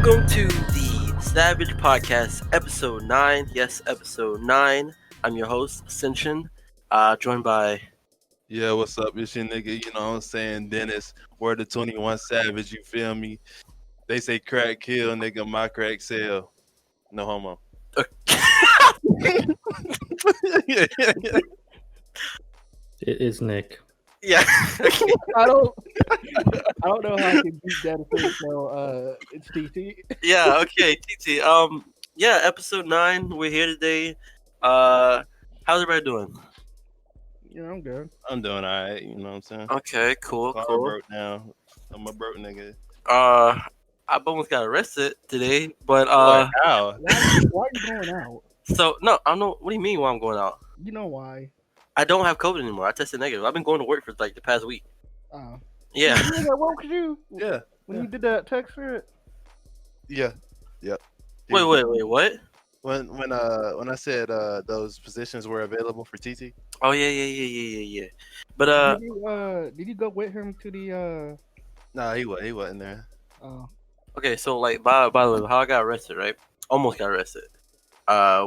Welcome to the Savage Podcast, episode 9. Yes, episode 9. I'm your host, Ascension, joined by... Yeah, what's up? It's your nigga, you know what I'm saying, Dennis. Word of 21 Savage, you feel me? They say crack kill, nigga, my crack sell. No homo. It's Nick. Yeah. I don't know how I can beat that so it's TT. Yeah, okay, TT. Yeah, episode 9. We're here today. How's everybody doing? Yeah, I'm good. I'm doing all right, you know what I'm saying? Okay, cool. Car broke down. I'm a broke nigga. I almost got arrested today, but How? Why are you going out? So no, I don't know. What do you mean? Why I'm going out? You know why? I don't have COVID anymore. I tested negative. I've been going to work for like the past week. Oh. Yeah. What could you? Yeah. When you did that text for it? Yeah. Yep. Wait, what? When I said those positions were available for TT. Oh yeah. But did you go with him to the Nah, he wasn't there. Oh. Okay, so like by the way, how I got arrested, right? Almost got arrested.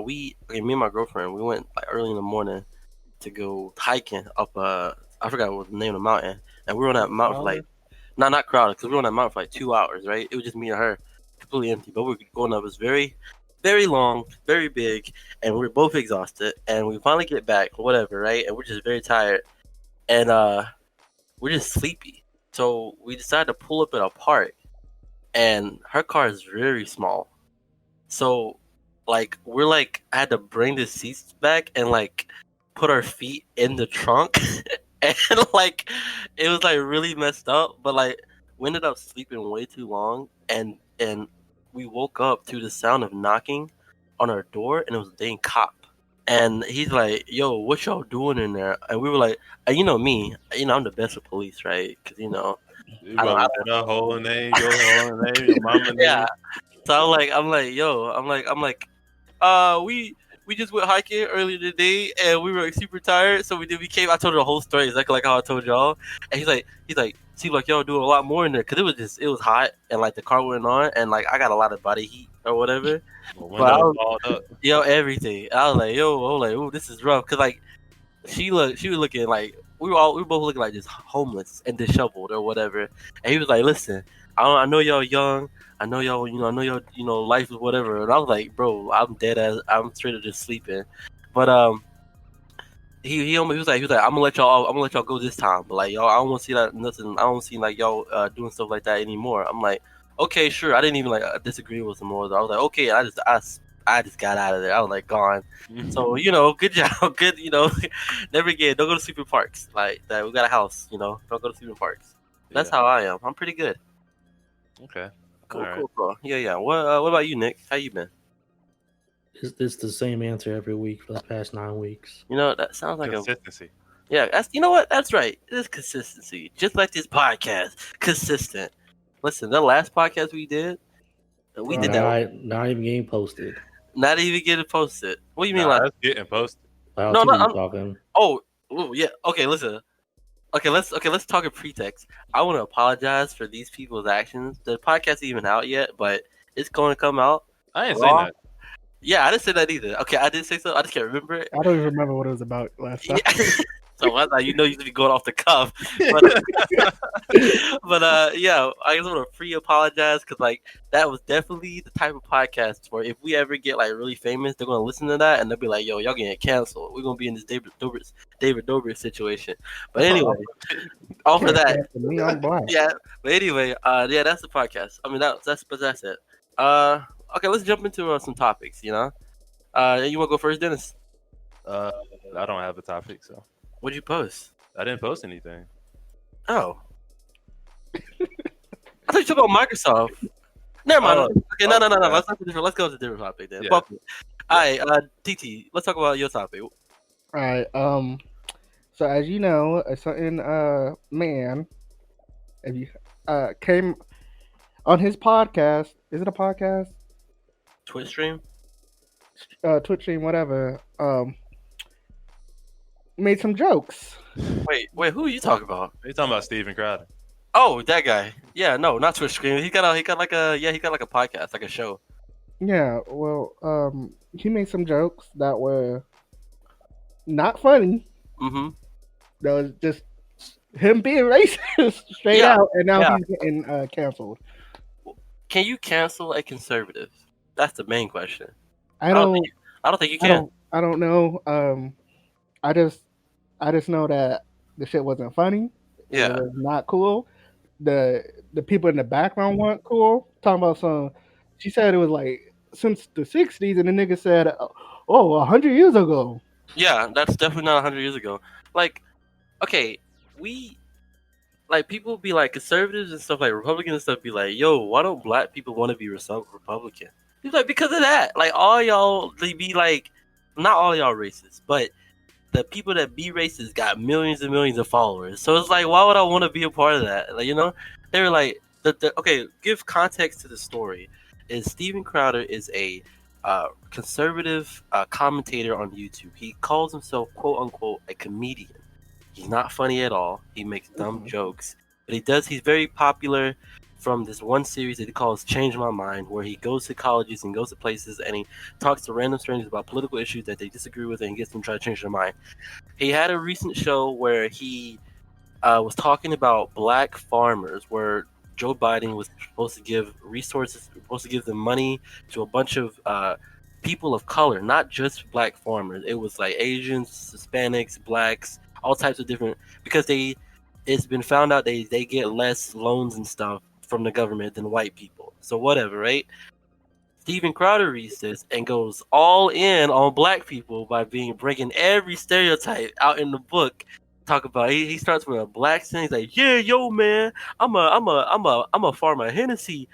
Me and my girlfriend, we went like early in the morning to go hiking up I forgot what the name of the mountain, and we were on that mountain for like not crowded because we were on that mountain for like 2 hours, right? It was just me and her, completely empty, but we were going up. It was very, very long, very big, and we were both exhausted. And we finally get back, whatever, right? And we're just very tired, and we're just sleepy. So we decided to pull up at a park, and her car is very small. So like we're like I had to bring the seats back and like put our feet in the trunk. And like it was like really messed up, but like we ended up sleeping way too long, and we woke up to the sound of knocking on our door, and it was a dang cop. And he's like, "Yo, what y'all doing in there?" And we were like, "You know me, I'm the best with police, right? Because You probably put a whole name, your whole name, your mama name. yeah." So I'm like, we just went hiking earlier today, and we were super tired. So we came. I told her the whole story, exactly like how I told y'all. And he's like, seemed like y'all doing a lot more in there, because it was hot, and like the car went on, and like I got a lot of body heat or whatever. Everything. I was like, ooh, this is rough, because like she was looking like we were both looking like just homeless and disheveled or whatever. And he was like, listen, I know y'all young. I know y'all, life is whatever. And I was like, bro, I'm dead ass. I'm straight up just sleeping. But he was like, I'm gonna let y'all go this time. But like y'all, I don't want to see that nothing. I don't see like y'all doing stuff like that anymore. I'm like, okay, sure. I didn't even like disagree with him more. I was like, okay. I just got out of there. I was like gone. So good job. Good. Never again. Don't go to sleeping parks like that. We got a house. Don't go to sleeping parks. That's how I am. I'm pretty good. Okay. Cool. Yeah. What about you, Nick? How you been? It's the same answer every week for the past 9 weeks. That sounds like consistency. Yeah, you know what? That's right. It is consistency. Just like this podcast. Consistent. Listen, the last podcast we did did that. Not even getting posted. Not even getting posted. What do you mean? That's getting posted. I'm talking. Oh, yeah. Okay, listen. Okay, let's talk a pretext. I want to apologize for these people's actions. The podcast isn't even out yet, but it's going to come out. I didn't say that. Yeah, I didn't say that either. Okay, I didn't say so. I just can't remember it. I don't even remember what it was about last time. Yeah. So I thought you used to be going off the cuff. But yeah, I just want to free apologize, because like that was definitely the type of podcast where if we ever get like really famous, they're gonna listen to that and they'll be like, "Yo, y'all getting canceled. We're gonna be in this David Dobrik situation." But anyway, off of that, yeah. But anyway, yeah, that's the podcast. I mean, that's it. Okay, let's jump into some topics. You want to go first, Dennis? I don't have a topic, so. What'd you post? I didn't post anything. Oh. I thought you talked about Microsoft. Never mind. Okay, no. Let's go to a different topic then. Yeah. All right, TT, let's talk about your topic. All right. So as you know, a certain man, if you came on his podcast. Is it a podcast? Twitch stream, whatever. Made some jokes. Wait, who are you talking about? Are you talking about Steven Crowder? Oh, that guy. Yeah, no, not Twitch stream. He got like a podcast, like a show. Yeah, well, he made some jokes that were not funny. Mm-hmm. That was just him being racist straight Yeah, out, and now yeah. he's getting canceled. Can you cancel a conservative? That's the main question. I don't, I don't think you I can. don't know. I just know that the shit wasn't funny. It Yeah. was not cool. The people in the background weren't cool. Talking about some, she said it was like since the '60s, and the nigga said, "Oh, 100 years ago." Yeah, that's definitely not 100 years ago. Like, okay, people be like conservatives and stuff, like Republicans and stuff, be like, yo, why don't black people want to be Republican? He's like, because of that. Like, all y'all, they be like, not all y'all racist, but the people that be racist got millions and millions of followers. So it's like, why would I want to be a part of that? Like, they were like, okay, give context to the story. Is Steven Crowder is a conservative commentator on YouTube. He calls himself, quote unquote, a comedian. He's not funny at all. He makes dumb jokes, but he's very popular from this one series that he calls Change My Mind, where he goes to colleges and goes to places and he talks to random strangers about political issues that they disagree with and gets them to try to change their mind. He had a recent show where he was talking about black farmers, where Joe Biden was supposed to give resources, supposed to give them money to a bunch of people of color, not just black farmers. It was like Asians, Hispanics, blacks, all types of different, because it's been found out they get less loans and stuff from the government than white people. So whatever, right? Steven Crowder reads this and goes all in on black people by bringing every stereotype out in the book. Talk about he starts with a black thing. He's like, yeah, yo, man, I'm a farm a Hennessy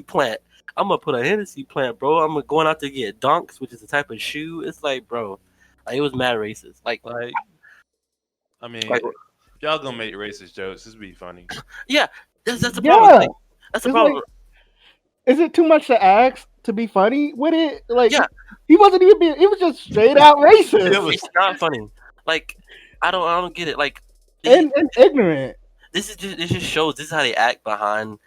plant. I'm gonna put a Hennessy plant, bro. I'm going out to get Dunks, which is a type of shoe. It's like, bro, like, it was mad racist. Like, I mean, like, if y'all gonna make racist jokes, this be funny. yeah, that's the problem. Yeah, Like, that's the it's problem. like, is it too much to ask to be funny with it? Like, Yeah. he wasn't even being. It was just straight out racist It's not funny. Like, I don't get it. Like, and ignorant. this just shows this is how they act behind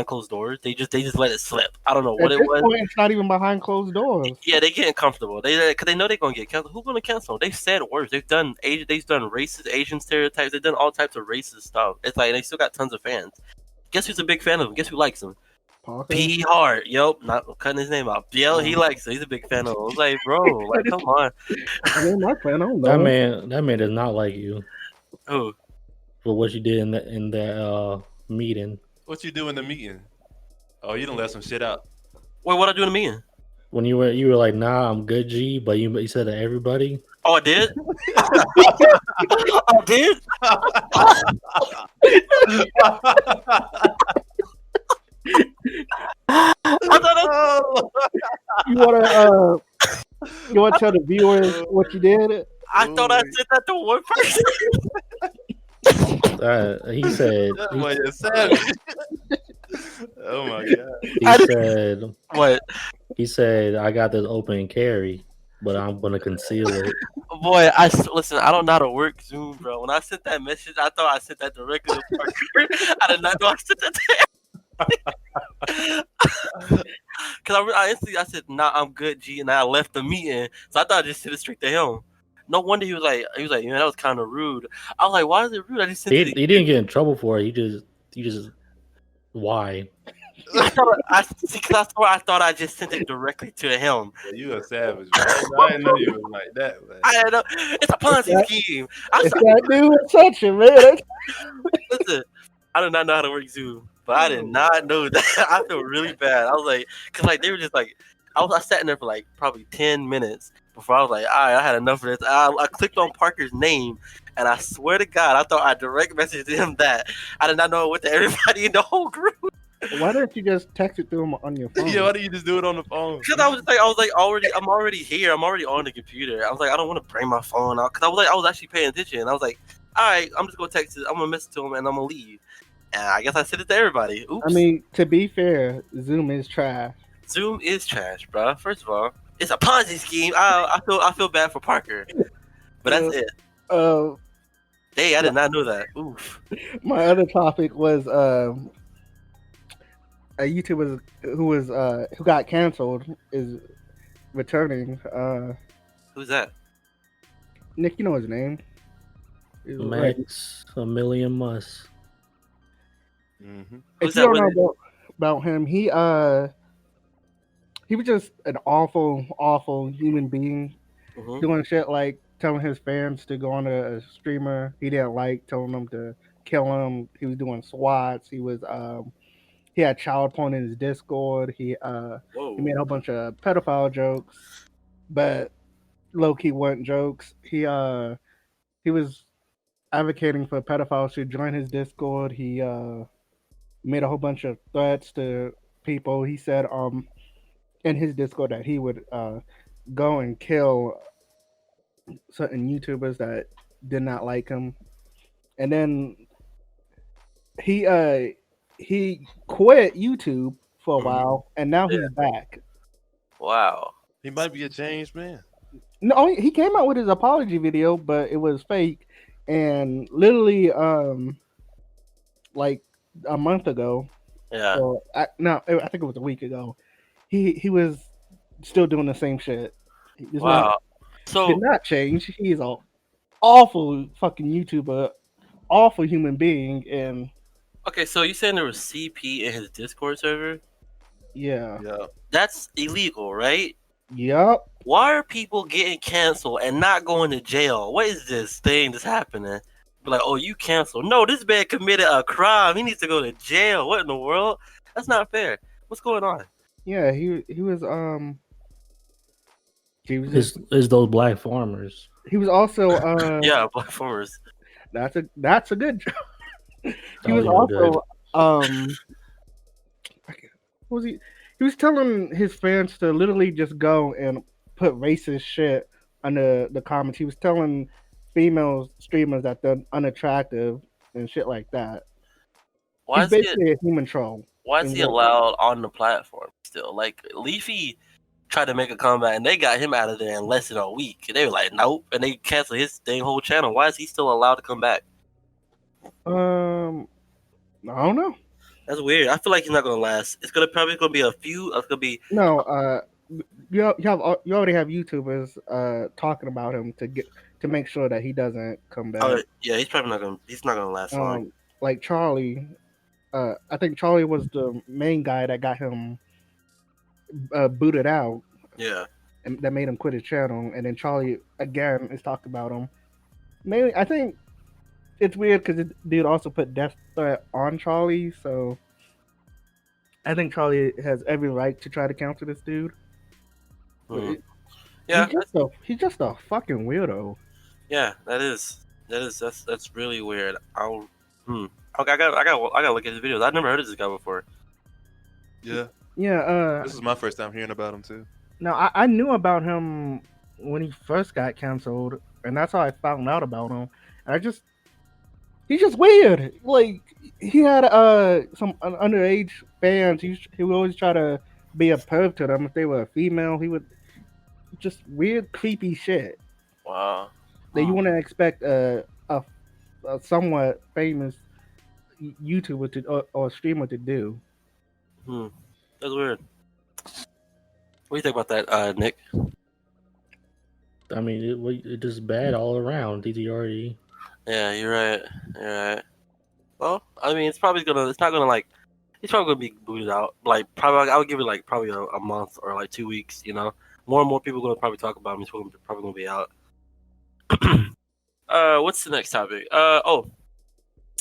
closed doors. They just let it slip. I don't know what At it this was. point, it's not even behind closed doors. Yeah, they getting comfortable. Because they know they're gonna get canceled. Who's gonna cancel them? They've said words. They've done racist Asian stereotypes. They've done all types of racist stuff. It's like they still got tons of fans. Guess who's a big fan of him? Guess who likes him? Parker? P. Hart. Yep, not cutting his name out. Yeah, he likes him. He's a big fan of him. I was like, bro, like, come on. I mean, my fan, I don't That know. man does not like you Who? for what you did in that meeting What you do in the meeting? Oh, you done let some shit out. Wait, what I do in the meeting? when you were like, nah, I'm good, G, but you said to everybody. Oh, I did. I did. I thought You want to tell the viewers what you did? I said that to one person. He said, That boy is savage. Oh my god. he said, What? he said, I got this open carry, but I'm gonna conceal it. Boy, listen. I don't know how to work Zoom, bro. When I sent that message, I thought I sent that directly to Parker. I did not know I sent that to him. Because I instantly said, "Nah, I'm good, G," and I left the meeting. So I thought I just sent it straight to him. No wonder he was like, man, that was kind of rude. I was like, why is it rude? I just sent it. He didn't get in trouble for it. He just why? I thought I just sent it directly to him. You a savage, man. I didn't know you was like that, man. I know it's a Ponzi scheme. It's that new section, man. Listen, I do not know how to work Zoom, but I did not know that. I feel really bad. I was like, because like they were just like, I sat in there for like probably 10 minutes before I was like, all right, I had enough of this. I clicked on Parker's name, and I swear to God, I thought I direct messaged him that. I did not know it went to everybody in the whole group. Why don't you just text it to him on your phone? Yeah, why do you just do it on the phone? Because I was like, I'm already here. I'm already on the computer. I was like, I don't want to bring my phone out. Because I was actually paying attention. And I was like, all right, I'm just going to text it. I'm going to message to him, and I'm going to leave. And I guess I sent it to everybody. Oops. I mean, to be fair, Zoom is trash. Zoom is trash, bro. First of all, it's a Ponzi scheme. I feel bad for Parker, but that's it. Uh, They I did not know that. Oof. My other topic was a YouTuber who got canceled is returning. Who's that? Nick, you know his name? Like, Max a million must. Mm-hmm. Who's if you that don't with know about him, he was just an awful human being, Mhm. doing shit like telling his fans to go on a streamer he didn't like, telling them to kill him. He was doing swats. He had child porn in his Discord. He made a whole bunch of pedophile jokes, but low key weren't jokes. He was advocating for pedophiles to join his Discord. He made a whole bunch of threats to people. He said in his Discord that he would go and kill certain YouTubers that did not like him. And then he quit YouTube for a while, and now he's back. Wow. He might be a changed man. No, he came out with his apology video, but it was fake. And literally, like a month ago, Yeah. or I think it was a week ago, he was still doing the same shit. This man Wow. So did not change. He's a awful fucking YouTuber, awful human being, and okay, so you saying there was CP in his Discord server? yeah, Yeah. That's illegal, right? yep. Why are people getting canceled and not going to jail? What is this thing that's happening? Be like, oh, you canceled. No, this man committed a crime. He needs to go to jail. What in the world? That's not fair. What's going on? Yeah, he was he was just, Is those black farmers? he was also Yeah, black farmers. that's a good joke. He Oh, was yeah, also what was he? He was telling his fans to literally just go and put racist shit under the comments. He was telling female streamers that they're unattractive and shit like that. Why He's is he? basically a human troll. Why is he allowed on the platform still? Like Leafy tried to make a comeback and they got him out of there in less than a week. And they were like, nope, and they canceled his dang whole channel. Why is he still allowed to come back? I don't know. That's weird. I feel like he's not gonna last. It's probably gonna be a few. It's gonna be No, you already have YouTubers talking about him to make sure that he doesn't come back. yeah. He's probably not gonna. He's not gonna last long. Like Charlie. I think Charlie was the main guy that got him booted out. Yeah. And that made him quit his channel. And then Charlie again is talking about him. Mainly, I think it's weird because the dude also put death threat on Charlie, so I think Charlie has every right to try to counter this dude. Mhm. Yeah. He's just a fucking weirdo. Yeah. That's really weird. Okay, I gotta look at his videos. I've never heard of this guy before. Yeah. Yeah. This is my first time hearing about him too. Now I knew about him when he first got canceled, and that's how I found out about him. And he's just weird. Like he had some underage fans. He would always try to be a perv to them if they were a female. He would just weird, creepy shit Wow. that you wouldn't expect a somewhat famous YouTuber or streamer to do. That's weird. What do you think about that, Nick? I mean, it just bad all around. DTRE. Yeah, you're right. Well, I mean, it's not gonna like, he's probably gonna be booted out. Like, probably, I would give it like probably a month or like 2 weeks. You know, more and more people are gonna probably talk about him. He's probably gonna be out. What's the next topic?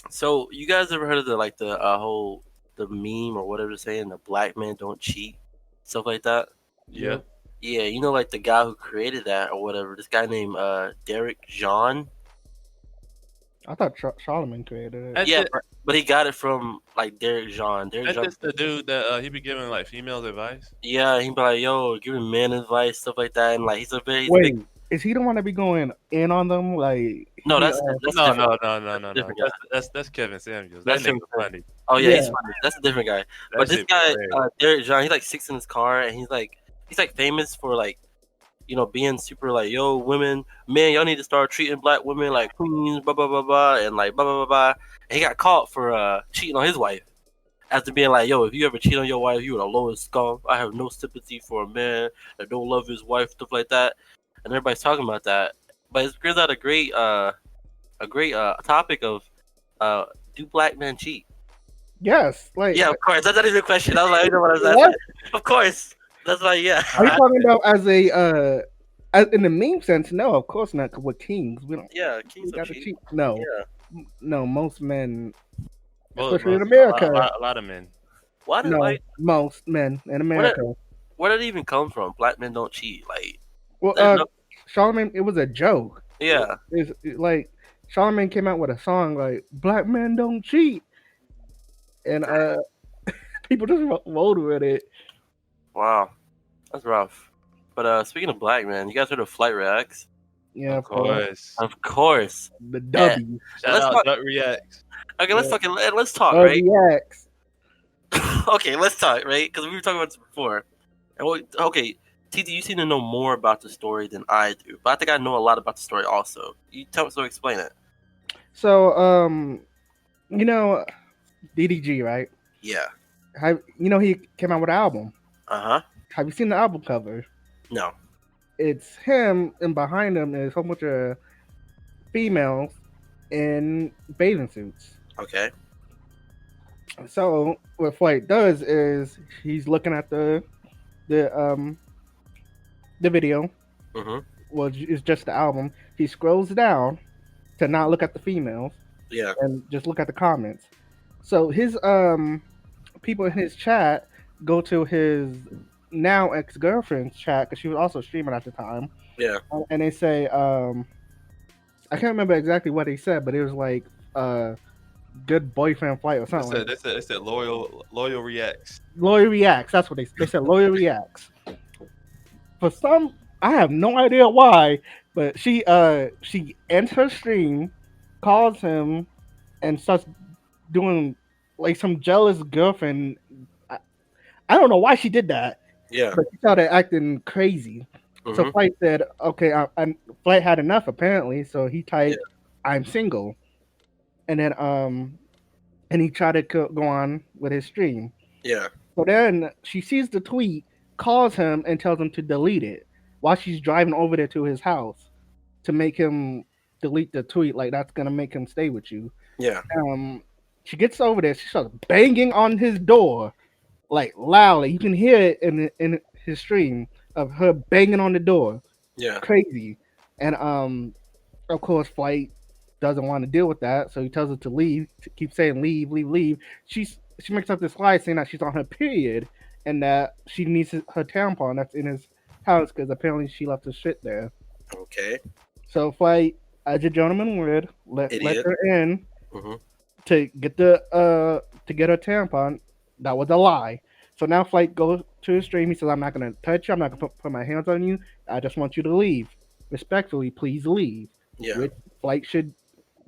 So you guys ever heard of the whole the meme or whatever they're saying, the black men don't cheat, stuff like that? Yeah. Yeah, you know, like the guy who created that or whatever. This guy named Derek Jean. I thought Charlemagne created it. Yeah, but he got it from like Derek Jean. That's just the dude that he be giving like females advice. Yeah, he be like, "Yo, giving men advice, stuff like that," and like he's a very Wait, is he the one that be going in on them? Like no, that's No. different guy. That's Kevin Samuels. That's That him. nigga funny. Oh yeah, Yeah. he's funny. That's a different guy. That But this shit guy, hilarious. Derek Jean, he like sits in his car and he's like famous for like being super like, yo, women, man, y'all need to start treating black women like queens, blah blah blah blah, and like blah blah blah blah. And he got caught for cheating on his wife. After being like, yo, if you ever cheat on your wife, you are the lowest scum. I have no sympathy for a man that don't love his wife, stuff like that. And everybody's talking about that. But it brings out a great topic of do black men cheat? Yes, like Yeah, of course. That's not even a question. I was like, I know what I was what? asking. Of course. That's like, yeah. Are you talking about as in the meme sense? No, of course not. 'Cause we're kings. We don't. Yeah, We kings of got to cheat. cheat. No, Yeah. no. Most men, Well, especially in a America. lot of men. Why did No, most men in America. where did it even come from? Black men don't cheat. Like, Well, there's no, Charlamagne, it was a joke. yeah. Like Charlamagne came out with a song like "Black men don't cheat," and people just rolled with it. Wow. That's rough. But speaking of black men, you guys heard of Flight Reacts? Yeah, Of course. Of course. the W. Shout Let's out talk- Duck Reacts. Okay, let's Yeah. let's talk, right? WX. Okay, let's talk, right? Because we were talking about this before. And okay, TT, you seem to know more about the story than I do, but I think I know a lot about the story also. So explain it. So you know, DDG, right? Yeah. He came out with an album. Uh-huh. Have you seen the album cover? No. It's him, and behind him is a whole bunch of females in bathing suits. Okay. So what Flight does is he's looking at the video. Mm-hmm. Well, it's just the album. He scrolls down to not look at the females Yeah. and just look at the comments. So his people in his chat go to his now ex-girlfriend's chat because she was also streaming at the time. Yeah. And they say I can't remember exactly what they said, but it was like good boyfriend Flight or something. They said loyal reacts. Loyal reacts. That's what they said. Loyal reacts. For some, I have no idea why, but she ends her stream, calls him, and starts doing like some jealous girlfriend. I don't know why she did that, Yeah. but she started acting crazy. So Mhm. Flight said, "Okay, Flight had enough apparently." So he typed, "I'm single," and then and he tried to go on with his stream. Yeah. So then she sees the tweet, calls him, and tells him to delete it while she's driving over there to his house to make him delete the tweet. Like that's gonna make him stay with you. Yeah. She gets over there. She starts banging on his door, like loudly. You can hear it in his stream of her banging on the door. Yeah. Crazy. And of course, Flight doesn't want to deal with that, so he tells her to leave. To keep saying leave, leave, leave. She makes up this lie saying that she's on her period and that she needs her tampon that's in his house because apparently she left his shit there. Okay. So Flight, as a gentleman would, let her in Mhm. to get her tampon. That was a lie. So now Flight goes to his stream. He says, "I'm not gonna touch you. I'm not gonna put my hands on you. I just want you to leave. Respectfully, please leave." Yeah. Which Flight should,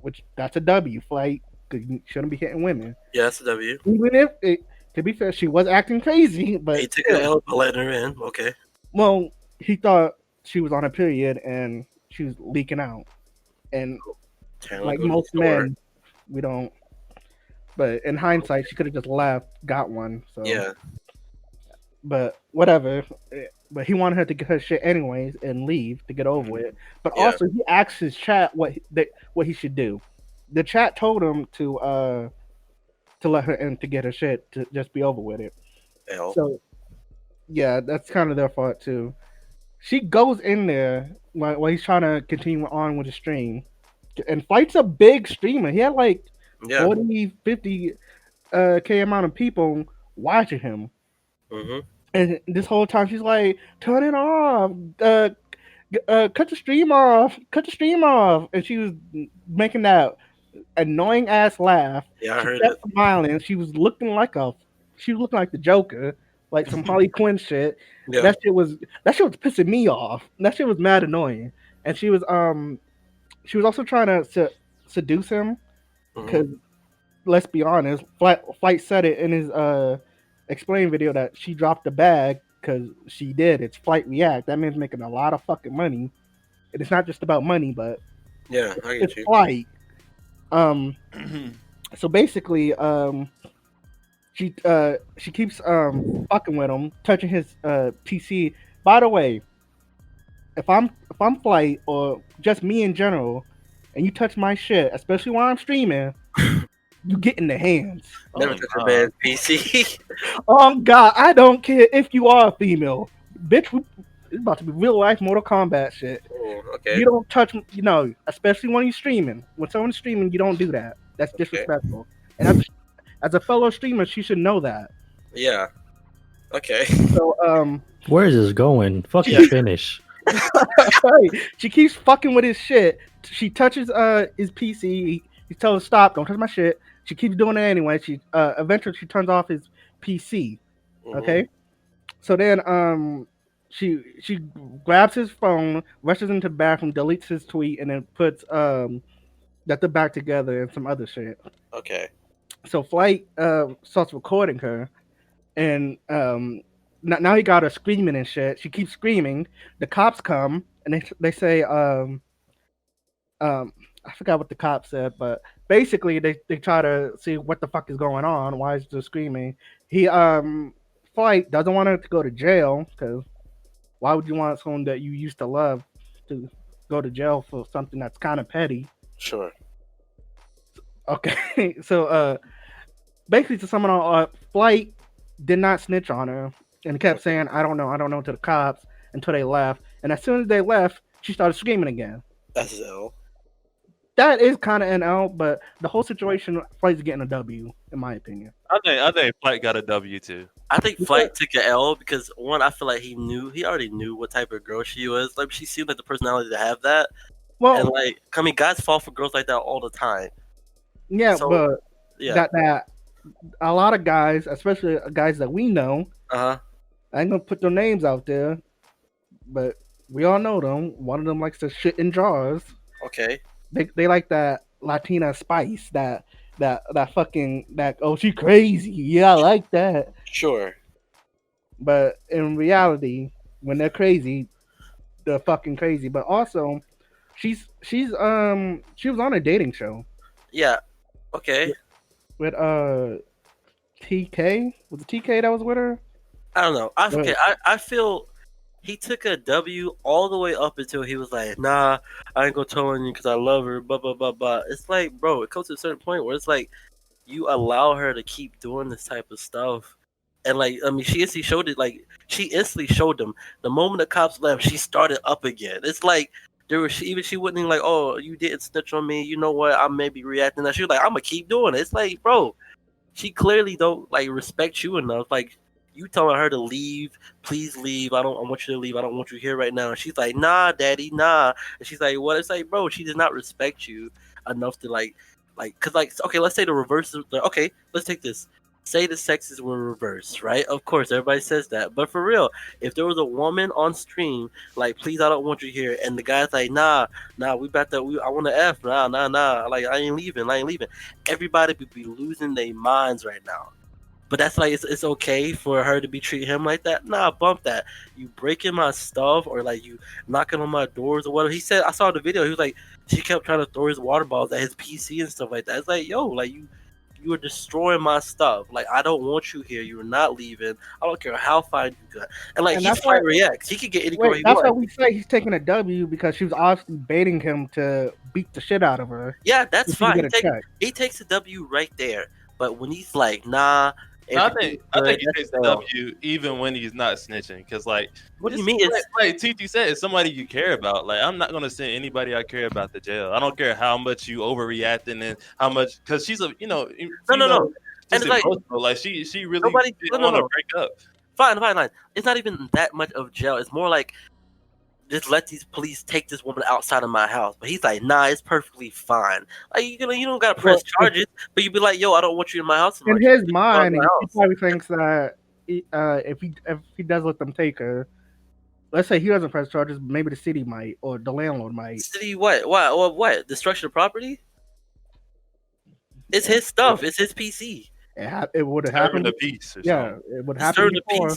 which that's a W. Flight, because you shouldn't be hitting women. Yeah, that's a W. Even if to be fair, she was acting crazy, but He took the L by letting her in. Okay. well, he thought she was on her period and she was leaking out, and like most men, we don't. But in hindsight, she could have just left, got one. So Yeah. But whatever. But he wanted her to get her shit anyways and leave to get over with. But Yeah. also, he asked his chat what he should do. The chat told him to let her in to get her shit to just be over with it. L. So yeah, that's kind of their fault too. She goes in there while he's trying to continue on with the stream, and Flight's a big streamer. He had like Yeah. 40, 50 K amount of people watching him. Mhm. And this whole time she's like, "Turn it off, cut the stream off, cut the stream off," and she was making that annoying ass laugh. Yeah, I She heard kept it. smiling. She was looking like the Joker, like some Harley Quinn shit. Yeah. That shit was pissing me off. That shit was mad annoying. And she was also trying to seduce him Mhm. because let's be honest, Flight said it in his explain video that she dropped the bag because she did. It's Flight React. That man's making a lot of fucking money. And it's not just about money, but Yeah, I get it's you. Flight. So basically, she keeps fucking with him, touching his PC. By the way, if I'm Flight or just me in general, and you touch my shit, especially while I'm streaming, you get in the hands. Never touch a man's PC. Oh God, I don't care if you are a female, bitch. It's about to be real life Mortal Kombat shit. Oh, okay. You don't touch, especially when you're streaming. When someone's streaming, you don't do that. That's Okay. disrespectful. And as a fellow streamer, she should know that. Yeah. Okay. So Where is this going? Fucking finish. she keeps fucking with his shit. She touches his PC. He tells her stop, don't touch my shit. She keeps doing it anyway. She eventually she turns off his PC. Okay. So then she grabs his phone, rushes into the bathroom, deletes his tweet, and then puts that they're back together and some other shit. Okay. So Flight starts recording her, and now he got her screaming and shit. She keeps screaming. The cops come and they say I forgot what the cops said, but basically they try to see what the fuck is going on. Why is she screaming? He Flight doesn't want her to go to jail because why would you want someone that you used to love to go to jail for something that's kind of petty? Sure. Okay, so basically to sum it all up, Flight did not snitch on her and kept saying, I don't know to the cops until they left. And as soon as they left, she started screaming again. That's L. That is kind of an L, but the whole situation, Flight's getting a W, in my opinion. I think Flight got a W too. I think Flight took an L because one, I feel like he already knew what type of girl she was. Like she seemed like the personality to have that. Well, and like, I mean, guys fall for girls like that all the time. Yeah, So, but yeah. that a lot of guys, especially guys that we know, I ain't gonna put their names out there, but we all know them. One of them likes to shit in jars. Okay. They like that Latina spice, that fucking oh, she crazy. Yeah, I like that. Sure. But in reality, when they're crazy, they're fucking crazy. But also, she was on a dating show. Yeah. Okay. With TK? Was it TK that was with her? I don't know. I feel he took a W all the way up until he was like, nah, I ain't gonna tell you because I love her, blah, blah, blah, blah. It's like, bro, it comes to a certain point where it's like, you allow her to keep doing this type of stuff. And like, I mean, she instantly showed it, like, she instantly showed them. The moment the cops left, she started up again. It's like, she wouldn't even like, oh, you didn't snitch on me. You know what? I may be reacting. That she was like, I'm gonna keep doing it. It's like, bro, she clearly don't like respect you enough. Like, you telling her to leave, please leave. I want you to leave. I don't want you here right now. And she's like, nah, daddy, nah. And she's like, what? It's like, bro, she does not respect you enough to cause like, okay, let's say the reverse. Okay, let's take this. Say the sexes were reversed, right? Of course, everybody says that. But for real, if there was a woman on stream, like, please, I don't want you here, and the guy's like, nah, I want to F, nah, like, I ain't leaving. Everybody would be losing their minds right now. But that's like, it's okay for her to be treating him like that? Nah, bump that. You breaking my stuff or like you knocking on my doors or whatever. He said, I saw the video, he was like, she kept trying to throw his water bottles at his PC and stuff like that. It's like, yo, like you are destroying my stuff. Like, I don't want you here. You're not leaving. I don't care how fine you got. And like, he's Flight Reacts. He could get any girl he wants. That's why we say he's taking a W because she was obviously baiting him to beat the shit out of her. Yeah, that's fine. He takes a W right there. But when he's like, nah. I think he takes the W even when he's not snitching. Because, like, what do you mean? It's like TT said, it's somebody you care about. Like, I'm not going to send anybody I care about to jail. I don't care how much you overreacting and how much. Because she's a, no. And it's like, like, she really didn't want to break up. Fine. It's not even that much of jail. It's more like, just let these police take this woman outside of my house. But he's like, nah, it's perfectly fine. Like, you don't gotta press charges, but you be like, yo, I don't want you in my house. In his mind, he probably thinks that if he does let them take her, let's say he doesn't press charges, maybe the city might or the landlord might. City what? What? Destruction of property? It's his stuff. It's his PC. It would have happened. The peace. Yeah, it would happen before.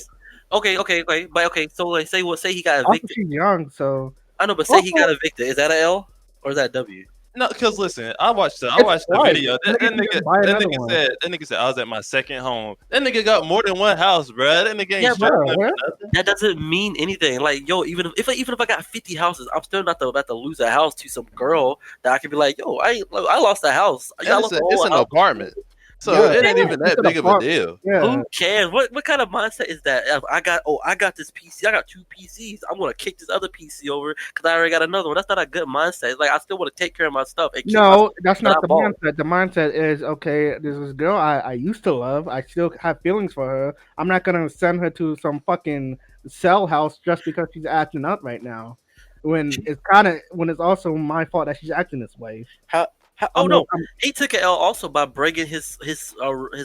Okay. But okay, so like say he got Also, evicted. she's young, so I know, but say he also got evicted. Is that an L or is that a W? No, because listen, I watched the it's life. video. Nigga can just buy another one. That nigga said I was at my second home. That nigga got more than one house, bro. That nigga ain't Yeah, strapped bro, up what? for nothing. That doesn't mean anything. Like, yo, even if I got 50 houses, I'm still not about to lose a house to some girl that I could be like, yo, I lost a house. I And lost a it's whole an house. apartment, so Yeah, it ain't even it's that an big of a apartment. deal. Yeah, Who cares? What kind of mindset is that? If I got this PC. I got 2 PCs. I'm gonna kick this other PC over because I already got another one. That's not a good mindset. It's like I still want to take care of my stuff and keep my no, stuff that's that not I the bought. mindset. The mindset is okay. There's this girl I used to love. I still have feelings for her. I'm not gonna send her to some fucking cell house just because she's acting up right now. When it's also my fault that she's acting this way. How? I'm Oh no, I'm- he took an L also by bringing his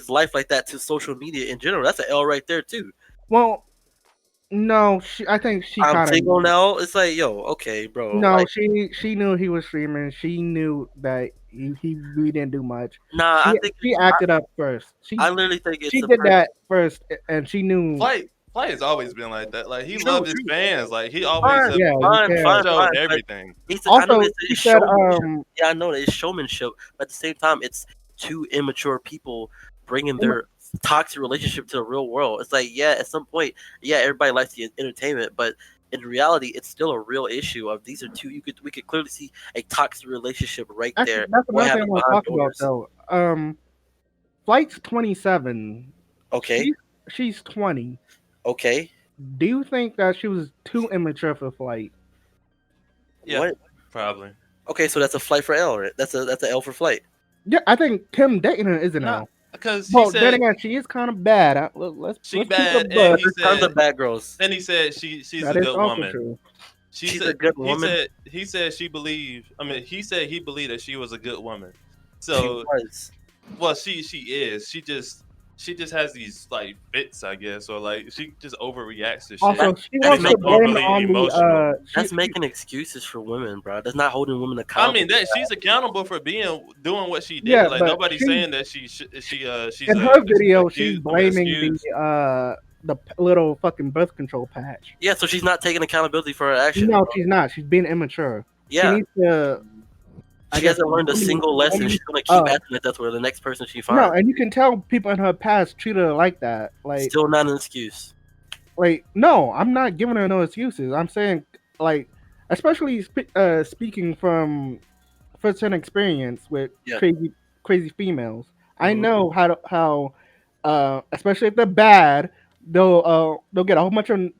life like that to social media in general. That's an L right there too. well, no, I think she I'm kind of single now. It's like, yo, okay, bro. no, Like, she knew he was streaming. She knew that he really didn't do much. nah, She I think she acted up first. I literally think it's She a did that first, and she knew. Flight has always been like that. Like he True, loved his true. fans. Like he always Fine, Yeah, fine, showed but everything. I know Also, it's she said, showmanship. Yeah, I know that it's showmanship, but at the same time, it's two immature people bringing their toxic relationship to the real world. It's like, yeah, at some point, yeah, everybody likes the entertainment, but in reality, it's still a real issue. Of these are two, we could clearly see a toxic relationship right actually, there. that's What another thing I happened want to behind talk about doors? though. Flight's 27. Okay, She's 20. okay. Do you think that she was too immature for Flight? Yeah, What? probably. Okay, so that's a flight for L. Right? That's an L for flight. Yeah, I think Kim dating her is an Nah, L. because he Well, then said again, she is kind of bad. Let's she keep bad, it and buck. he There's tons said, of bad girls. and he said she's That a is good also woman. true. She's a good woman. He said she believed. I mean, he said he believed that she was a good woman. She So, was. well, she is. She just has these like fits, I guess, or like she just overreacts to shit. Also, she That's wants to blame overly on emotional. the. That's making excises for women, bro. That's not holding women accountable. I mean that she's accountable for doing what she did. Yeah, like but nobody's saying that she's in her video, accused she's of blaming excuse. the little fucking birth control patch. Yeah, so she's not taking accountability for her actions. No, bro. she's not. She's being immature. She Yeah, needs to. I she guess hasn't learned a single lesson. She's gonna keep acting like that's where the next person she No, finds. and you can tell people in her past treated her like that. Still not an excuse. No, I'm not giving her no excuses. I'm saying, especially speaking from first-hand experience with Yeah. crazy females. I Mhm. know how especially if they're bad, they'll get a whole bunch of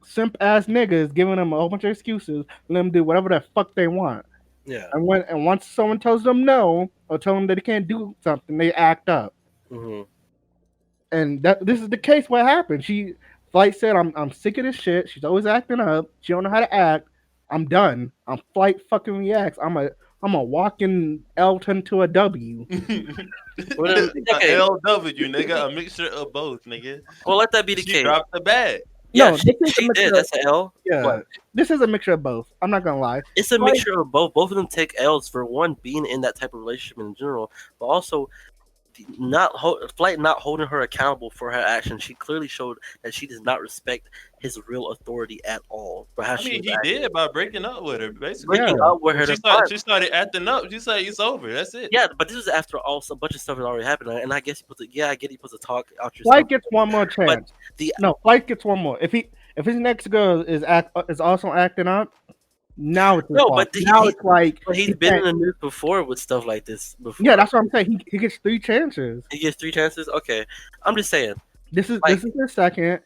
simp ass niggas giving them a whole bunch of excuses, let them do whatever the fuck they want. Yeah. And once someone tells them no or tell them that they can't do something, they act up. hmm And this is the case. What happened? Flight said, "I'm sick of this shit. She's always acting up. She don't know how to act. I'm done. I'm Flight fucking reacts. I'm a walking L10 to a W." Well, okay. LW, nigga, a mixture of both, nigga. Well, let that be the She case. dropped the bag. Yeah, No, she this is a mixture did. of- That's an L. Yeah, But this is a mixture of both. I'm not gonna lie. it's a Flight- mixture of both. Both of them take L's for one, being in that type of relationship in general, but also Flight not holding her accountable for her actions. She clearly showed that she does not respect his real authority at all. For how I she mean, was he acting. did by breaking up with her, basically. Breaking up with her. She started acting up. She said it's over. That's it. Yeah, but this was after a bunch of stuff had already happened, and I guess I get he puts a talk out your Flight stuff. gets one more chance. But Flight gets one more. If his next girl is also acting up, now it's his No, fault. but It's like But he's he been can't- in the news before with stuff like this before. Yeah, that's what I'm saying. He gets 3 chances. He gets 3 chances. Okay, I'm just saying. This is Like- his second,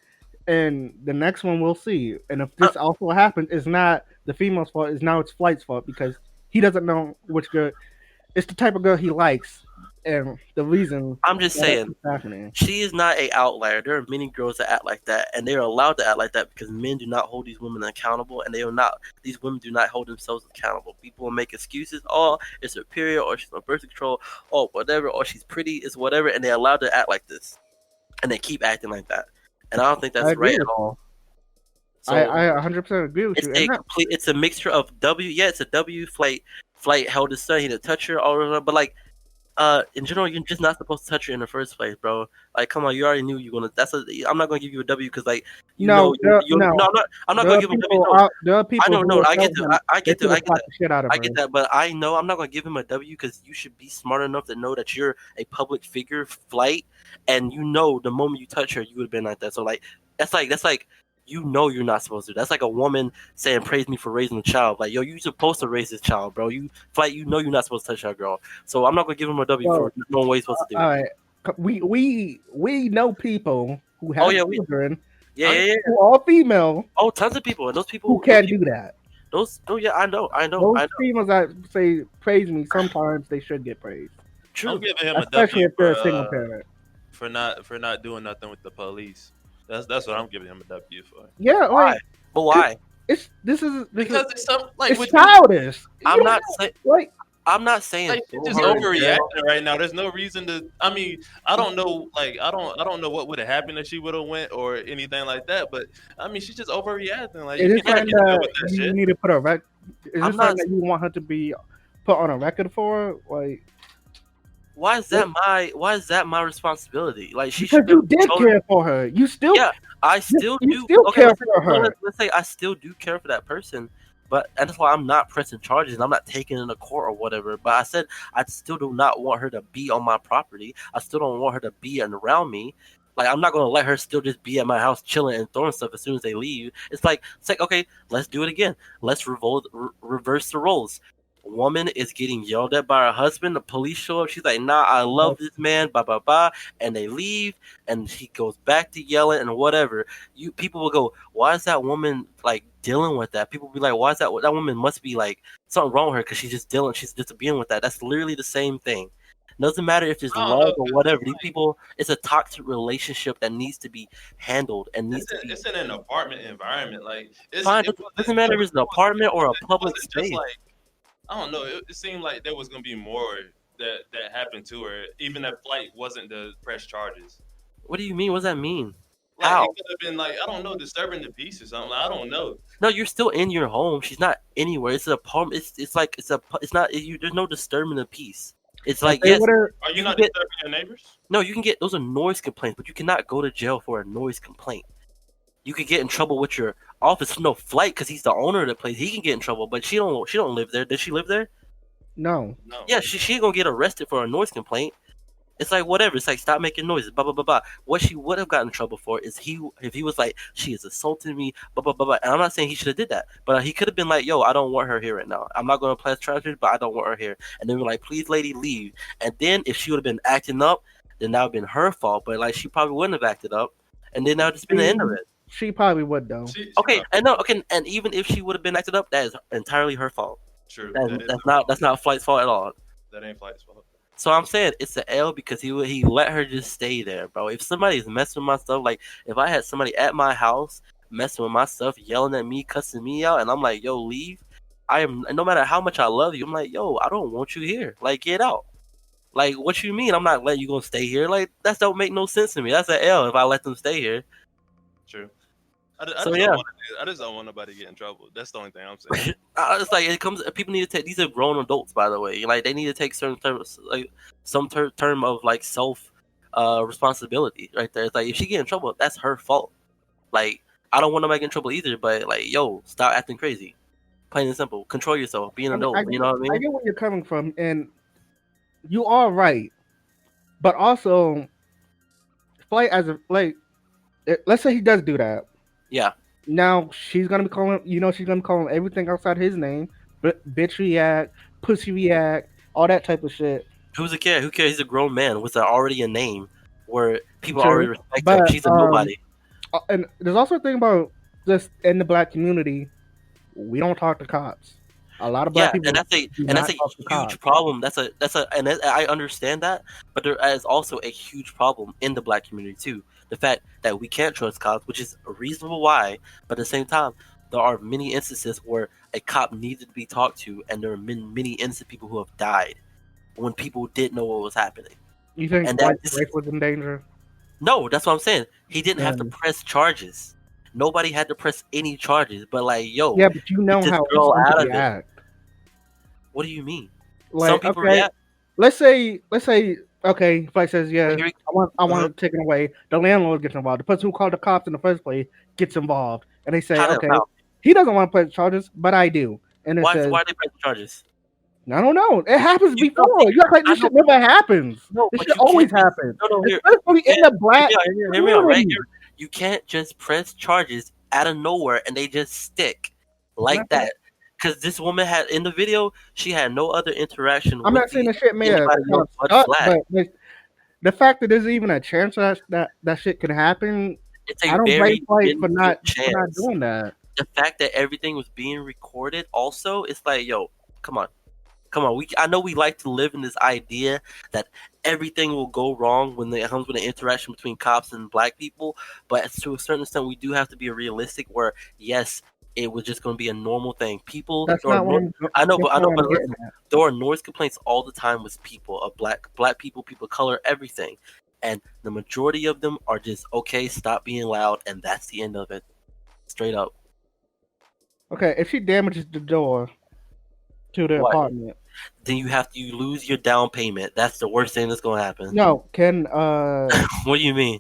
and the next one we'll see. And if this also happens, it's not the female's fault. It's Flight's fault because he doesn't know which girl. It's the type of girl he likes, and the reason. I'm just saying. it's happening. She is not an outlier. There are many girls that act like that, and they are allowed to act like that because men do not hold these women accountable, and these women do not hold themselves accountable. People will make excuses. Oh, it's her period, or she's on birth control, or whatever, or she's pretty, it's whatever, and they're allowed to act like this, and they keep acting like that, and I don't think I that's agree right at with all. So I 100% agree with it's you. it's a mixture of W. Yeah, it's a W. Flight held his son. He didn't touch her, all of that, but like. In general, you're just not supposed to touch her in the first place, bro. Like, come on, you already knew you were gonna. I'm not gonna give you a W because, like, you know, No, no, I'm not there gonna are give him a W. people No, out. There are I people know, who no, will I tell get to, him they could I have get clapped the shit out of I her. get that, but I know I'm not gonna give him a W because you should be smart enough to know that you're a public figure, flight, and you know the moment you touch her, you would have been like that. So like, that's like, you know you're not supposed to. That's like a woman saying, "Praise me for raising a child." Like, yo, you supposed to raise this child, bro. You flight, you know you're not supposed to touch that girl. So I'm not gonna give him a W Well, for knowing what he's supposed to do. All right, we know people who Oh have yeah, children yeah. who are female Oh, tons of people, and those who people, can't do that. oh yeah, I know, Those females that say praise me, sometimes they should get praised, I'm True. giving him a especially W if they're a single parent. for not doing nothing with the police. That's what I'm giving him a W for. Yeah, Why? like But why? this is Because it's some like it's with childish. I'm You not don't- saying. like I'm not saying like throw she's just her in jail. overreacting right now. There's no reason to. I mean, I don't know. Like I don't know what would have happened if she would have went or anything like that. But I mean, she's just overreacting. Like is you this can't something get away that with that you shit. need to put a rec? Is I'm this not- something that you want her to be put on a record for? Like Why is that my responsibility? Like, she because should you did told- care for her. You still Yeah, I still you do. still Okay, care let's, for her. let's say I still do care for that person, but and that's why I'm not pressing charges. I'm not taking it to court or whatever. But I said I still do not want her to be on my property. I still don't want her to be around me. Like, I'm not gonna let her still just be at my house chilling and throwing stuff as soon as they leave. It's like okay, let's do it again. Let's reverse the roles. Woman is getting yelled at by her husband. The police show up. She's like, "Nah, I love this man." Blah blah blah, and they leave, and she goes back to yelling and whatever. You people will go, "Why is that woman like dealing with that?" People will be like, "Why is that woman must be like something wrong with her because she's just dealing, she's just being with that." That's literally the same thing. Doesn't matter if it's I don't love know, or whatever. These people, it's a toxic relationship that needs to be handled and needs to be. It's in an apartment environment. Like Fine, doesn't matter if it's an apartment or a public Just space. like I don't know. It seemed like there was gonna be more that happened to her, even if flight wasn't the press charges. What do you mean? What does that mean? Like How? it could have been like I don't know, disturbing the peace or something. I don't know. No, you're still in your home. She's not anywhere. It's an apartment. It's not. There's no disturbing the peace. It's like, They yes. would've- Are you You not get- disturbing your neighbors? No, you can get those are noise complaints, but you cannot go to jail for a noise complaint. You could get in trouble with your office. No flight because he's the owner of the place. He can get in trouble, but she don't live there. Does she live there? No. No. Yeah, she ain't gonna get arrested for a noise complaint. It's like whatever. It's like stop making noises. Blah blah blah blah. What she would have gotten in trouble for is if he was like she is assaulting me. Blah blah blah blah. And I'm not saying he should have did that, but he could have been like, yo, I don't want her here right now. I'm not gonna press charges, but I don't want her here. And then we're like, please, lady, leave. And then if she would have been acting up, then that would have been her fault. But like she probably wouldn't have acted up, and then that would just been the end of it. She probably would though. Okay, and no, okay, and even if she would have been acted up, that is entirely her fault. True. That's not Flight's fault at all. That ain't flight's fault. So I'm saying it's an L because he let her just stay there, bro. If somebody's messing with my stuff, like if I had somebody at my house messing with my stuff, yelling at me, cussing me out, and I'm like, yo, leave. I am no matter how much I love you, I'm like, yo, I don't want you here. Like, get out. Like, what you mean? I'm not letting you go stay here. Like, that don't make no sense to me. That's an L if I let them stay here. True. So, I just don't want nobody to get in trouble. That's the only thing I'm saying. It's like it comes. People need to take. These are grown adults, by the way. Like they need to take certain terms, like some term of like self responsibility. Right there. It's like if she get in trouble, that's her fault. Like I don't want nobody to get in trouble either. But like, yo, stop acting crazy. Plain and simple. Control yourself. Be an adult. You know what I mean? I get where you're coming from, and you are right. But also, Flight as a like, let's say he does do that. Yeah. Now she's gonna be calling. She's gonna call him everything outside his name. Bitch react, pussy react, all that type of shit. Who's a care? Who cares? He's a grown man with already a name where people True. already respect But, him. She's a nobody. And there's also a thing about just in the black community, we don't talk to cops. A lot of black people. And that's a huge problem. I understand that, but there is also a huge problem in the black community too. The fact that we can't trust cops, which is a reasonable why, but at the same time, there are many instances where a cop needed to be talked to, and there are many innocent people who have died when people didn't know what was happening. You think Flight's life was in danger? No, that's what I'm saying. He didn't have to press charges. Nobody had to press any charges, but like, yo, yeah, but you know get this how girl some out people of it. react. What do you mean? Like, Some people okay, react. let's say, okay, Flight says, yeah, Here we- I want it taken away. The landlord gets involved. The person who called the cops in the first place gets involved, and they say, How? okay, he doesn't want to press charges, but I do. And it says, Why are they pressing charges? I don't know. It happens You know, before. You act like I this know, shit never happens. no, This but shit you can't always just happens, no. Here, especially in the black hear me out, right? community. You can't just press charges out of nowhere and they just stick like Not that. Because this woman had in the video, she had no other interaction I'm with not saying the shit may have anybody else but stuck, Flag. but the fact that there's even a chance that shit could happen, It's a I don't blame very Flight for minuscule not chance. doing that. The fact that everything was being recorded, also, it's like, yo, come on. I know we like to live in this idea that everything will go wrong when it comes with an interaction between cops and black people, but to a certain extent, we do have to be realistic. Where yes, it was just going to be a normal thing. People, That's not what I know, that's but not what I'm listen, getting at. there are noise complaints all the time with people of black people, people of color, everything, and the majority of them are just okay. Stop being loud, and that's the end of it. Straight up. Okay, if she damages the door to the What? apartment, Then you lose your down payment. That's the worst thing that's going to happen. no, can What do you mean?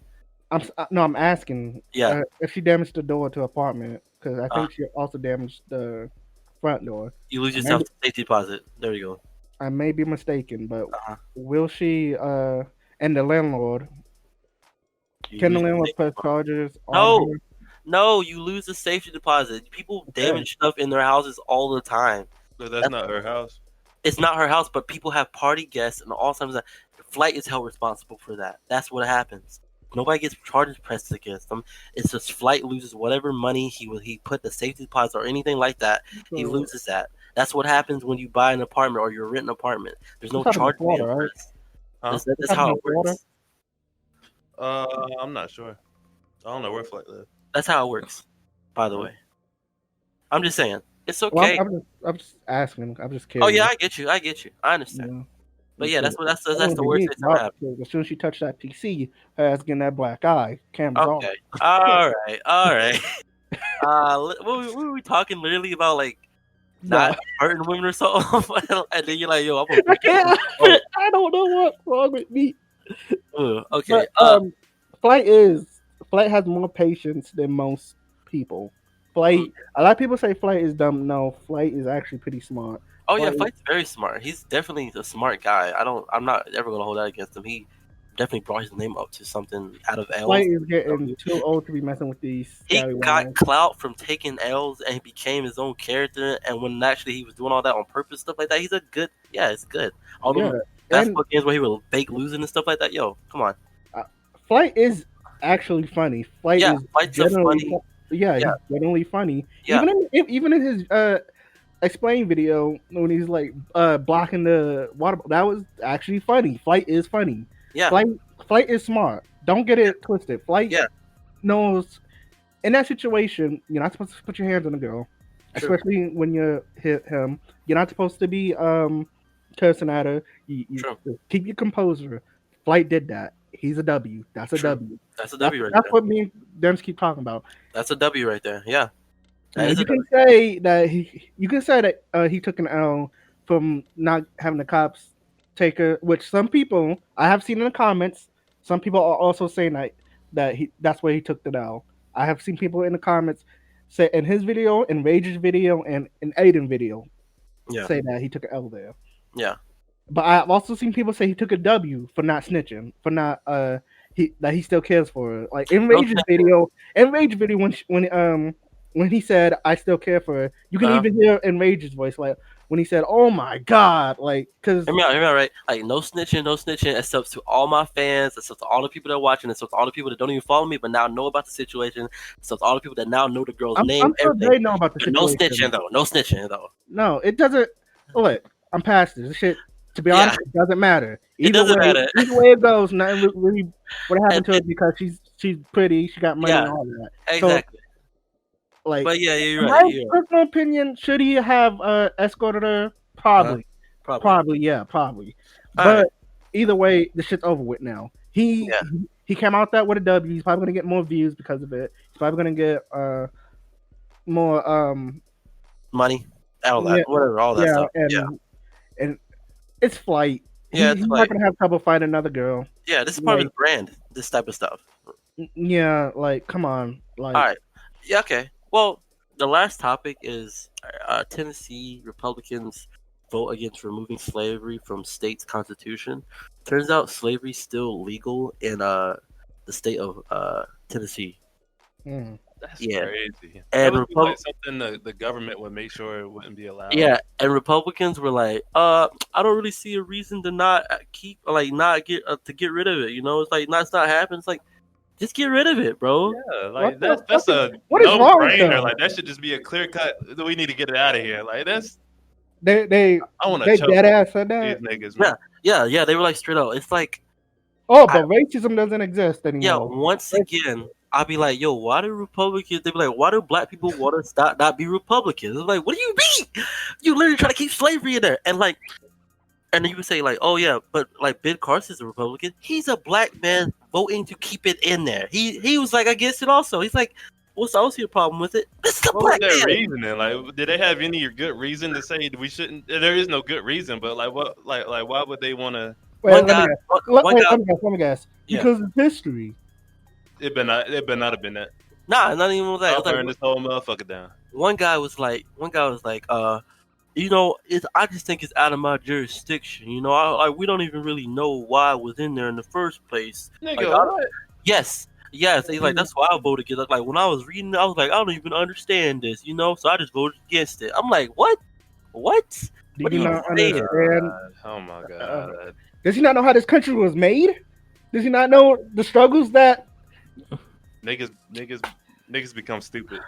I'm asking. Yeah. If she damaged the door to apartment, because I Uh, think she also damaged the front door. You lose I yourself may, to safety deposit. There you go. I may be mistaken, but Uh-huh. will she and the landlord You can the lose the landlord safety press deposit. charges on No, her? no, you lose the safety deposit. People Okay. damage stuff in their houses all the time. So that's not her house. It's not her house, but people have party guests and all times that Flight is held responsible for that. That's what happens. Nobody gets charges pressed against them. It's just Flight loses whatever money he put the safety deposit or anything like that. He So, loses that. That's what happens when you buy an apartment or you're renting an apartment. There's no this happened in charge being Florida, right? pressed. Huh? That's This how happened it in Florida? works. I'm not sure. I don't know where Flight live. That's how it works. By the way, I'm just saying it's Well, okay. I'm just asking. I'm just curious. Oh yeah, I get you. I understand. Yeah. But yeah, that's Because that's I the don't worst believe thing that Rob, happened. because as soon as she touched that PC, her ass getting that black eye. Cameras on. Okay. All right. What were we talking literally about? Like not hurting women or something? And then you're like, yo, I'm gonna I can't. I don't know what's wrong with me. okay. But Flight has more patience than most people. Flight. A lot of people say Flight is dumb. No, Flight is actually pretty smart. Oh yeah, Flight- Flight's very smart. He's definitely a smart guy. I'm not ever gonna hold that against him. He definitely brought his name up to something out of L's. Flight is getting too old to be messing with these He scallywag. got clout from taking L's and he became his own character. And when actually he was doing all that on purpose, stuff like that, he's a good. Yeah, it's good. All Yeah, them basketball games where he will fake losing and stuff like that. Yo, come on. Flight is actually funny. Flight Yeah, is Flight's a generally funny. yeah, Yeah. he's generally funny. Yeah. Even in his explain video when he's like blocking the water, that was actually funny. Flight is funny. Yeah. Flight is smart. Don't get it twisted. Flight Yeah. knows in that situation you're not supposed to put your hands on a girl, True. especially when you hit him. You're not supposed to be cursing at her. You True. keep your composure. Flight did that. He's a W. That's a True. W. That's a W right That's there. what me and Dems keep talking about. That's a W right there. Yeah. Now, That is you a can say that he took an L from not having the cops take her, which some people I have seen in the comments. Some people are also saying that's where he took the L. I have seen people in the comments say in his video, in Rage's video, and in Aiden video Yeah. say that he took an L there. Yeah. But I've also seen people say he took a W for not snitching, for not he still cares for her. Like in Rage's video, when he said I still care for her, you can even hear in Rage's voice like when he said, "Oh my God," like because Hear me out, right? Like no snitching, except to all my fans, except to all the people that are watching, except to all the people that don't even follow me, but now know about the situation, except to all the people that now know the girl's name. I'm sure everything. they know about the No situation. snitching though. No, it doesn't. Look, I'm past this. This shit. To be honest, it doesn't matter. Either way it goes, nothing really would happen to her because she's pretty, she got money, and all that. Exactly. So, like, but yeah, you're in right. my personal opinion, should he have escorted her? Probably. Yeah, probably. But either way, the shit's over with now. He came out that with a W. He's probably gonna get more views because of it. He's probably gonna get more money, all that, whatever, all that stuff. And it's Flight. Yeah, He's it's not like gonna have trouble finding another girl. yeah, this is part of Like, his brand. This type of stuff. yeah, like come on, like All right. Yeah. Okay. Well, the last topic is Tennessee Republicans vote against removing slavery from state's constitution. Turns out slavery's still legal in the state of Tennessee. mm. That's Yeah. crazy. That And would be like something the government would make sure it wouldn't be allowed. yeah, and Republicans were like, I don't really see a reason to not keep not get to get rid of it. You know, it's like it's not happening. It's like just get rid of it, bro. Yeah, What like the that's fuck a what is wrong with no-brainer. them? Like that should just be a clear cut. We need to get it out of here. Like that's They I want to they choke dead ass said these that. niggas, man. Yeah. They were like straight up. It's like Oh, but racism doesn't exist yeah. anymore. Once again, I'll be like, yo, why do Republicans? They be like, why do black people want to stop not be Republicans? It's like, what do you mean? You literally try to keep slavery in there, and like. And then you would say like, oh yeah, but like Ben Carson's a Republican. He's a black man voting to keep it in there. He was like against it also. He's like, what's also your problem with it? This is a What was black their man. reasoning? Like, did they have any good reason to say we shouldn't? There is no good reason, but like, what, like, why would they want to? Wait, One let guy, me guess. one guy. Let me guess. Yeah. Because it's history. It better not have been that. Nah, not even that. I'll It was burn like, this whole motherfucker down. one guy was like, you know, I just think it's out of my jurisdiction. You know, we don't even really know why I was in there in the first place. Nigga, Like, what? Yes. He's like, that's why I voted against it. Like when I was reading it, I was like, I don't even understand this, you know. So I just voted against it. I'm like, what? What? Do What you are you not saying? understand? Oh my god. Does he not know how this country was made? Does he not know the struggles that? Niggas become stupid.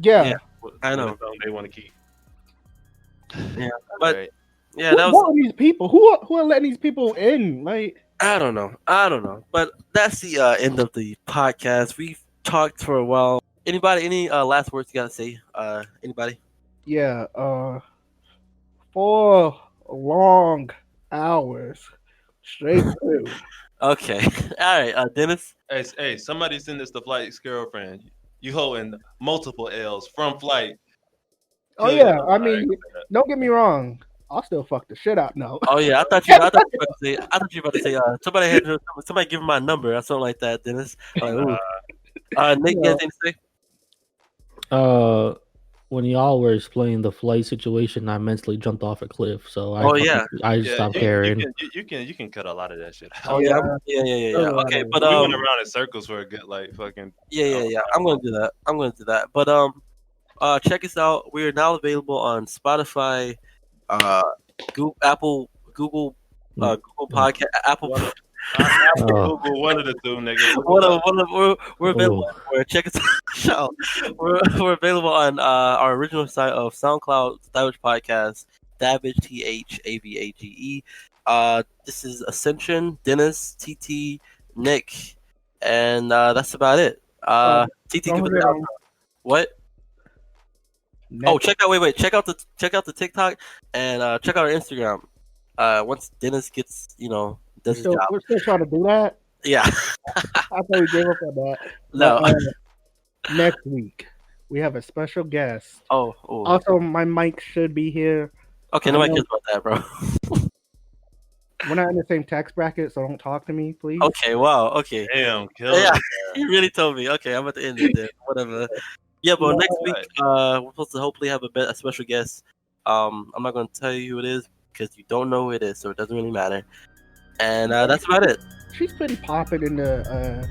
Yeah. I know. When it's something they want to keep. Yeah, but Right. yeah, Who that was. voting these people? Who are letting these people in? Like, I don't know. But that's the end of the podcast. We've talked for a while. Anybody? Any last words you gotta say? Anybody? yeah, 4 long hours straight through. Okay. All right. Dennis. Hey, somebody send this to Flight's girlfriend. You holding multiple L's from Flight. Oh yeah, I mean, don't get me wrong. I'll still fuck the shit out now. Oh yeah, I thought you were about to say. Somebody give him my number or something like that. Dennis. Like, ooh. Nick, you got anything to say? When y'all were explaining the flight situation, I mentally jumped off a cliff. So I stopped caring. You can cut a lot of that shit out. Oh yeah, yeah. Okay, but we went around in circles for a good fucking. Yeah. I'm gonna do that. But check us out. We are now available on Spotify, Google Podcast, Apple. Google, one of the two, nigga. We're available everywhere. Check us out. We're available on our original site of SoundCloud, Thavage Podcast, Thavage Thavage. This is Ascension, Dennis, TT, Nick, and that's about it. TT, give us an outro. What? Next. Oh, check out the TikTok and check out our Instagram. Once Dennis gets, does his job. We're still trying to do that. Yeah. I thought we gave up on that. No. But, next week we have a special guest. Oh. Also, my mic should be here. Okay, nobody cares about that, bro. We're not in the same tax bracket, so don't talk to me, please. Okay, wow. Okay. Damn, kill Yeah, he really told me. Okay, I'm about to end it then. Whatever. Yeah, but next week we're supposed to hopefully have a special guest. I'm not going to tell you who it is because you don't know who it is, so it doesn't really matter. And that's about it. She's pretty popping in the